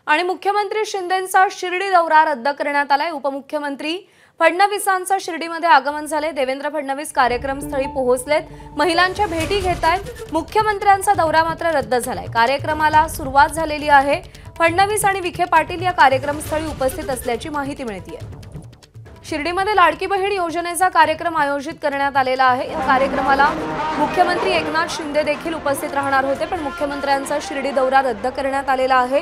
आणि मुख्यमंत्री शिंदेंचा शिर्डी दौरा रद्द करण्यात आलाय। उपमुख्यमंत्री फडणवीसांचा शिर्डीमध्ये आगमन झाले। देवेंद्र फडणवीस कार्यक्रमस्थळी पोहोचलेत, महिलांच्या भेटी घेतायत। मुख्यमंत्र्यांचा दौरा मात्र रद्द झालाय। कार्यक्रमाला सुरुवात झालेली आहे। फडणवीस आणि विखे पाटील या कार्यक्रमस्थळी उपस्थित असल्याची माहिती मिळतेय। शिर्डीमध्ये लाडकी बहीण योजनेचा कार्यक्रम आयोजित करण्यात आलेला आहे। या कार्यक्रमाला मुख्यमंत्री एकनाथ शिंदे देखील उपस्थित राहणार होते, पण मुख्यमंत्र्यांचा शिर्डी दौरा रद्द करण्यात आलेला आहे।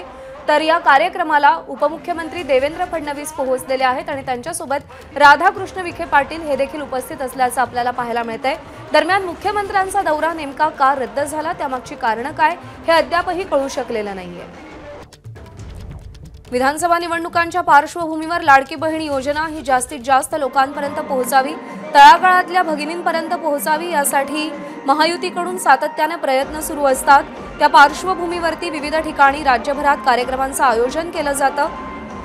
तर या कार्यक्रमाला उपमुख्यमंत्री देवेंद्र फडणवीस पोहोचलेले आहेत आणि त्यांच्यासोबत राधाकृष्ण विखे पाटील हे देखील उपस्थित असल्याचं आपल्याला पाहायला मिळतंय। दरम्यान मुख्यमंत्र्यांचा दौरा नेमका का रद्द झाला, त्यामागची कारणं काय हे अद्यापही कळू शकलेलं नाहीये। विधानसभा निवडणुकांच्या पार्श्वभूमीवर लाडकी बहीण योजना ही जास्तीत जास्त लोकांपर्यंत पोहोचावी, तळागाळातल्या भगिनींपर्यंत पोहोचावी यासाठी महायुतीकडून सातत्याने प्रयत्न सुरू असतात। त्या पार्श्वभूमीवरती विविध ठिकाणी राज्यभरात कार्यक्रमांचं आयोजन केलं जातं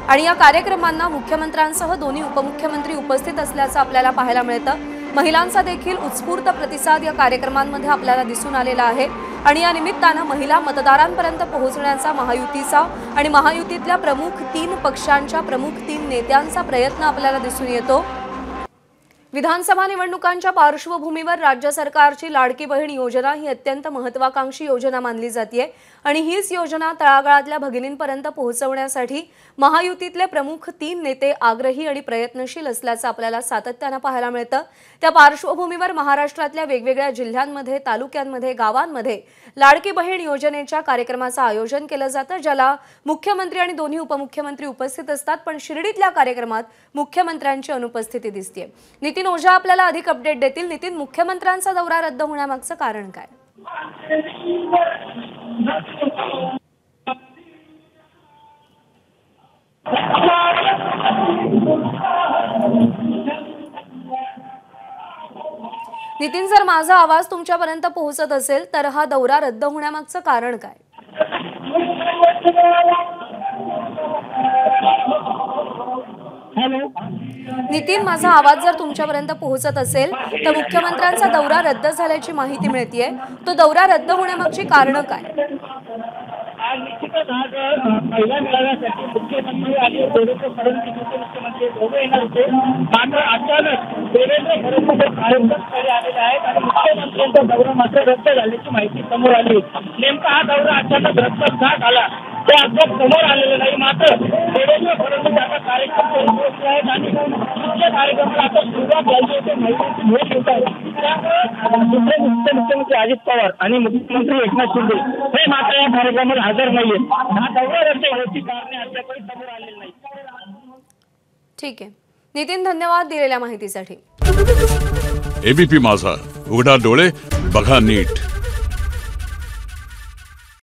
आणि या कार्यक्रमांना मुख्यमंत्र्यांसह दोन्ही उपमुख्यमंत्री उपस्थित असल्याचं आपल्याला पाहायला मिळतं। महिलांचा देखील उत्स्फूर्त प्रतिसाद या कार्यक्रमांमध्ये आपल्याला दिसून आलेला आहे आणि या निमित्तानं महिला मतदारांपर्यंत पोहोचण्याचा महायुतीचा आणि महायुतीतल्या प्रमुख 3 पक्षांच्या प्रमुख 3 नेत्यांचा प्रयत्न आपल्याला दिसून येतो। विधानसभा निवडणुकांच्या पार्श्वभूमीवर राज्य सरकारची लाडकी बहीण योजना ही अत्यंत महत्त्वाकांक्षी योजना मानली जाते आणि हीच योजना तळागाळातल्या भगिनींपर्यंत पोहोचवण्यासाठी महायुतीतले प्रमुख 3 नेते आग्रही आणि प्रयत्नशील असल्याचं आपल्याला सातत्याने पाहायला मिळतं। त्या पार्श्वभूमीवर महाराष्ट्रातल्या वेगवेगळ्या जिल्ह्यांमध्ये, तालुक्यांमध्ये, गावांमध्ये लाडकी बहीण योजनेच्या कार्यक्रमाचं आयोजन केलं जातं, ज्याला मुख्यमंत्री आणि दोन्ही उपमुख्यमंत्री उपस्थित असतात, पण शिर्डीतल्या कार्यक्रमात मुख्यमंत्र्यांची अनुपस्थिती दिसते। नितीन ओझा आपल्याला अधिक अपडेट देतील। नितीन, मुख्यमंत्र्यांचा दौरा रद्द होण्यामागचं कारण काय? नितीन, जर माझा आवाज तुमच्यापर्यंत पोहोचत असेल तर हा दौरा रद्द होण्यामागचं कारण काय? नितीन, माझा आवाज जर तुमच्यापर्यंत पोहोचत असेल तर मुख्यमंत्र्यांचा दौरा रद्द झाल्याची माहिती मिळतेय। तो दौरा रद्द होण्यामागची कारणं काय? निश्चितच आज महिला मेळाव्यासाठी मुख्यमंत्री आणि देवेंद्र फडणवीस मुख्यमंत्री दोघे येणार होते, मात्र अचानक देवेंद्र फडणवीस कार्यक्रमस्थळी आलेले आहेत आणि मुख्यमंत्र्यांचा दौरा मात्र रद्द झाल्याची माहिती समोर आली। नेमका हा दौरा अचानक रद्द का झाला ते अद्याप समोर आलेलं नाही, मात्र देवेंद्र फडणवीस आता कार्यक्रम पोहोचले आहेत आणि मुख्य कार्यक्रमाला आता सुरुवात झाली होती, माहिती भेट होत आहे। त्यामुळे मुख्यमंत्री अजित पवार आणि मुख्यमंत्री एकनाथ शिंदे हे मात्र या कार्यक्रमाला हजर नाहीये। हा दौरा रद्द होण्याची कारणे अद्यापही समोर आलेली नाही। ठीक आहे नितीन, धन्यवाद दिलेल्या माहितीसाठी। एबीपी माझा, उघडा डोळे बघा नीट।